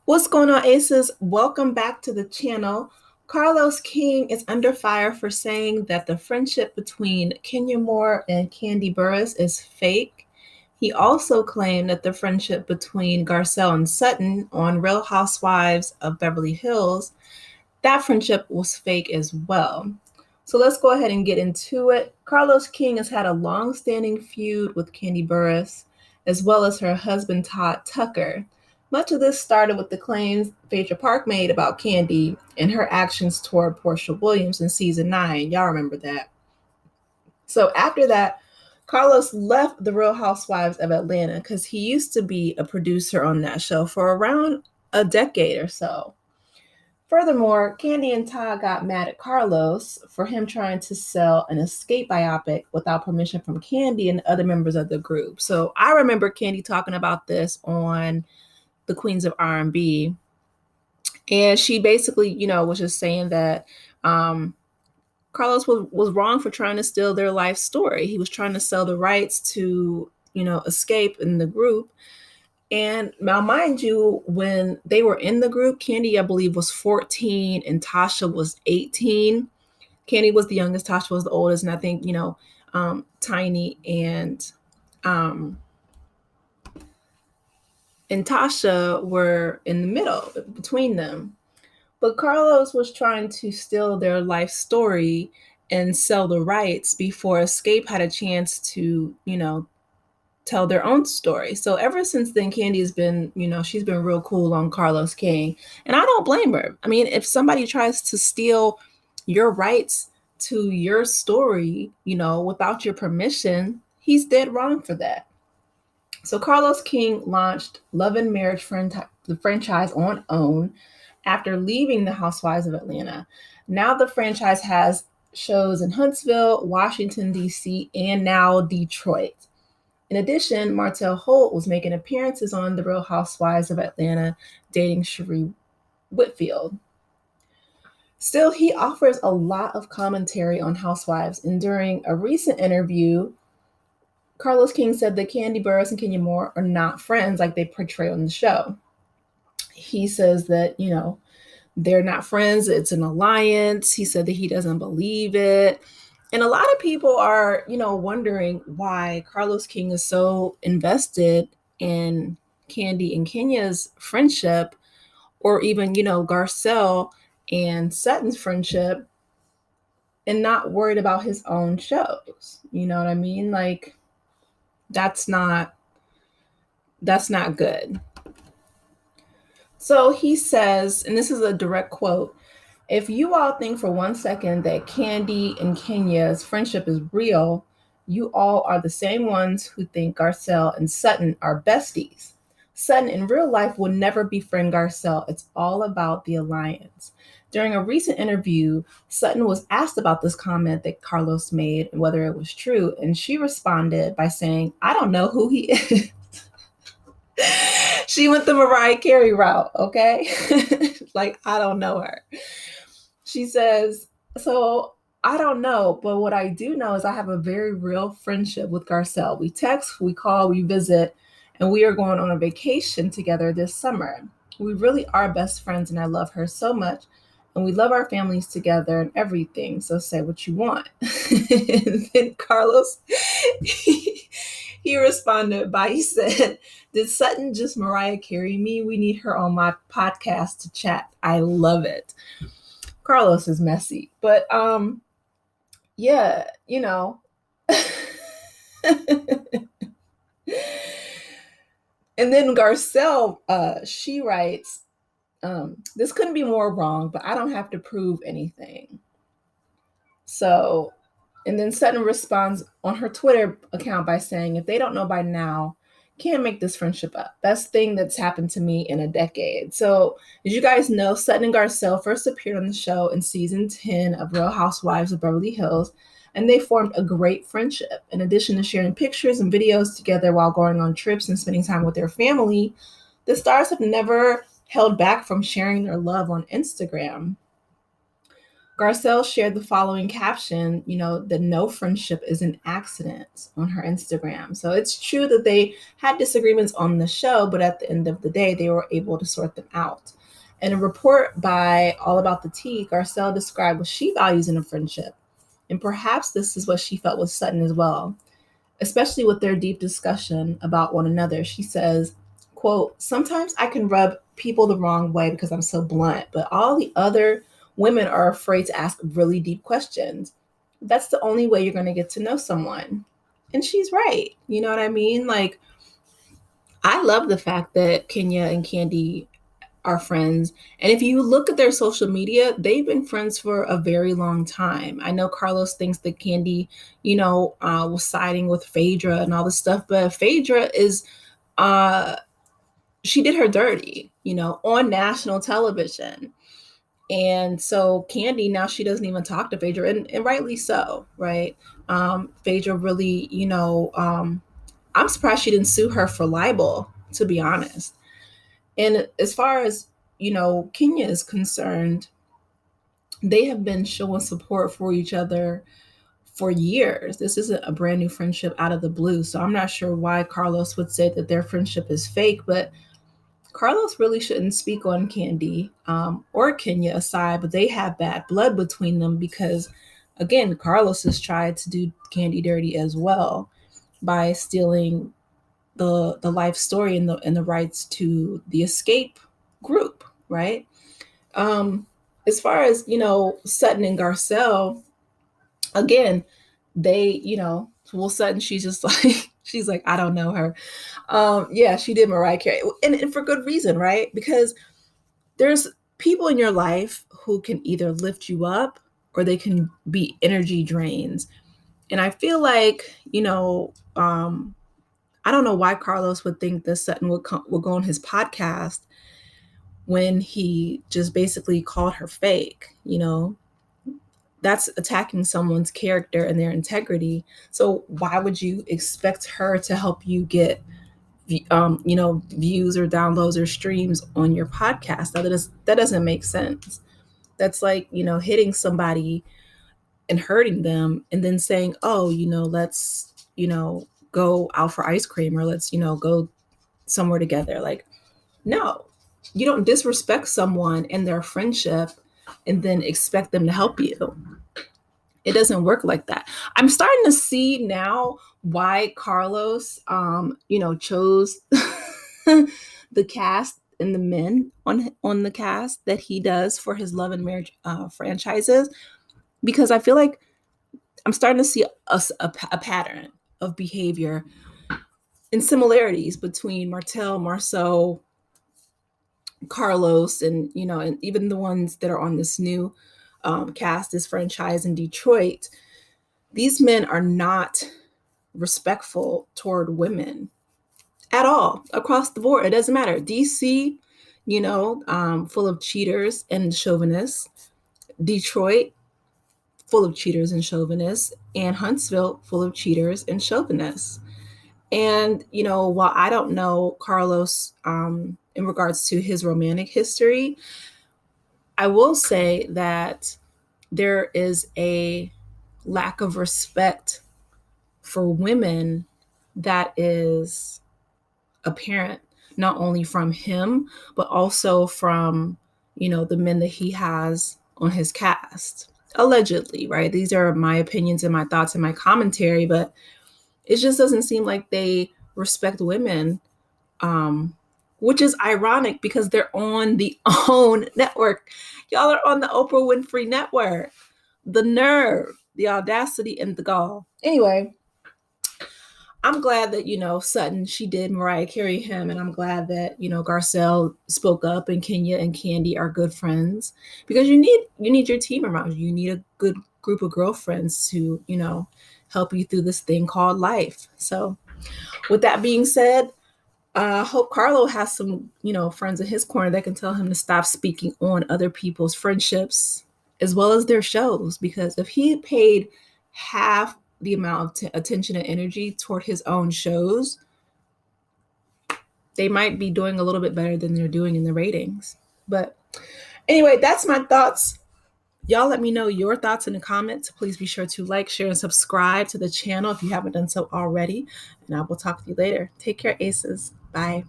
What's going on, Aces? Welcome back to the channel. Carlos King is under fire for saying that the friendship between Kenya Moore and Kandi Burruss is fake. He also claimed that the friendship between Garcelle and Sutton on Real Housewives of Beverly Hills, that friendship was fake as well. So let's go ahead and get into it. Carlos King has had a long-standing feud with Kandi Burruss, as well as her husband Todd Tucker. Much of this started with the claims Phaedra Park made about Kandi and her actions toward Portia Williams in season 9. Y'all remember that. So after that, Carlos left the Real Housewives of Atlanta because he used to be a producer on that show for around a decade or so. Furthermore, Kandi and Todd got mad at Carlos for him trying to sell an Xscape biopic without permission from Kandi and other members of the group. So I remember Kandi talking about this on the Queens of R&B, and she basically, was just saying that Carlos was wrong for trying to steal their life story. He was trying to sell the rights to, Xscape in the group. And now, mind you, when they were in the group, Kandi, I believe, was 14 and Tasha was 18. Kandi was the youngest, Tasha was the oldest, and I think, Tiny and Tasha were in the middle between them. But Carlos was trying to steal their life story and sell the rights before Xscape had a chance to, tell their own story. So ever since then, Kandi has been, she's been real cool on Carlos King. And I don't blame her. I mean, if somebody tries to steal your rights to your story, without your permission, he's dead wrong for that. So Carlos King launched Love and Marriage the franchise on OWN after leaving the Housewives of Atlanta. Now the franchise has shows in Huntsville, Washington, D.C., and now Detroit. In addition, Martell Holt was making appearances on The Real Housewives of Atlanta, dating Sheree Whitfield. Still, he offers a lot of commentary on Housewives, and during a recent interview, Carlos King said that Kandi Burruss and Kenya Moore are not friends like they portray on the show. He says that, they're not friends, it's an alliance. He said that he doesn't believe it. And a lot of people are, wondering why Carlos King is so invested in Kandi and Kenya's friendship, or even, Garcelle and Sutton's friendship, and not worried about his own shows. You know what I mean? Like, that's not good. So he says, and this is a direct quote, "If you all think for 1 second that Kandi and Kenya's friendship is real, you all are the same ones who think Garcelle and Sutton are besties. Sutton in real life will never befriend Garcelle. It's all about the alliance." During a recent interview, Sutton was asked about this comment that Carlos made and whether it was true, and she responded by saying, "I don't know who he is." She went the Mariah Carey route, okay? Like, I don't know her. She says, "So I don't know, but what I do know is I have a very real friendship with Garcelle. We text, we call, we visit, and we are going on a vacation together this summer. We really are best friends, and I love her so much, and we love our families together and everything, so say what you want." And then Carlos, he responded by, he said, "Did Sutton just Mariah Carey me? We need her on my podcast to chat. I love it." Carlos is messy, but yeah, And then Garcelle, she writes, "This couldn't be more wrong, but I don't have to prove anything." So, and then Sutton responds on her Twitter account by saying, "If they don't know by now, can't make this friendship up. Best thing that's happened to me in a decade." So, as you guys know, Sutton and Garcelle first appeared on the show in season 10 of Real Housewives of Beverly Hills, and they formed a great friendship. In addition to sharing pictures and videos together while going on trips and spending time with their family, the stars have never held back from sharing their love on Instagram. Garcelle shared the following caption, that no friendship is an accident on her Instagram. So it's true that they had disagreements on the show, but at the end of the day, they were able to sort them out. In a report by All About the Tea, Garcelle described what she values in a friendship. And perhaps this is what she felt with Sutton as well, especially with their deep discussion about one another. She says, quote, sometimes I can rub people the wrong way because I'm so blunt, but all the other women are afraid to ask really deep questions. That's the only way you're going to get to know someone. And she's right. You know what I mean? Like, I love the fact that Kenya and Kandi are friends. And if you look at their social media, they've been friends for a very long time. I know Carlos thinks that Kandi, was siding with Phaedra and all this stuff, but Phaedra is, she did her dirty, on national television. And so Kandi, now she doesn't even talk to Phaedra, and rightly so, right? Phaedra really, I'm surprised she didn't sue her for libel, to be honest. And as far as, Kenya is concerned, they have been showing support for each other for years. This isn't a brand new friendship out of the blue. So I'm not sure why Carlos would say that their friendship is fake, but Carlos really shouldn't speak on Kandi or Kenya aside, but they have bad blood between them because, again, Carlos has tried to do Kandi dirty as well by stealing the life story and the rights to the Xscape group, right? As far as Sutton and Garcelle, again, they well, Sutton, she's just like she's like, I don't know her. Yeah, she did Mariah Carey, and for good reason, right? Because there's people in your life who can either lift you up or they can be energy drains. And I feel like, I don't know why Carlos would think that Sutton would go on his podcast when he just basically called her fake. That's attacking someone's character and their integrity. So why would you expect her to help you get, views or downloads or streams on your podcast? That doesn't make sense. That's like, hitting somebody and hurting them and then saying, oh, let's, go out for ice cream, or let's, go somewhere together. Like, no, you don't disrespect someone and their friendship and then expect them to help you. It doesn't work like that. I'm starting to see now why Carlos, chose the cast and the men on the cast that he does for his Love and Marriage franchises, because I feel like I'm starting to see a pattern of behavior and similarities between Marcel, Carlos, and and even the ones that are on this new cast, this franchise in Detroit. These men are not respectful toward women at all, across the board. It doesn't matter. DC, full of cheaters and chauvinists. Detroit, full of cheaters and chauvinists. And Huntsville, full of cheaters and chauvinists. And, while I don't know Carlos in regards to his romantic history, I will say that there is a lack of respect for women that is apparent, not only from him, but also from, the men that he has on his cast. Allegedly, right? These are my opinions and my thoughts and my commentary, but it just doesn't seem like they respect women, which is ironic because they're on the OWN network. Y'all are on the Oprah Winfrey network. The nerve, the audacity, and the gall. Anyway, I'm glad that, Sutton, she did Mariah Carey him, and I'm glad that, Garcelle spoke up and Kenya and Kandi are good friends, because you need your team around you. You need a good group of girlfriends to, help you through this thing called life. So with that being said, I hope Carlo has some, friends in his corner that can tell him to stop speaking on other people's friendships as well as their shows, because if he paid half the amount of attention and energy toward his own shows, they might be doing a little bit better than they're doing in the ratings. But anyway, that's my thoughts Y'all let me know your thoughts in the comments. Please be sure to like, share, and subscribe to the channel if you haven't done so already. And I will talk to you later. Take care, aces. Bye.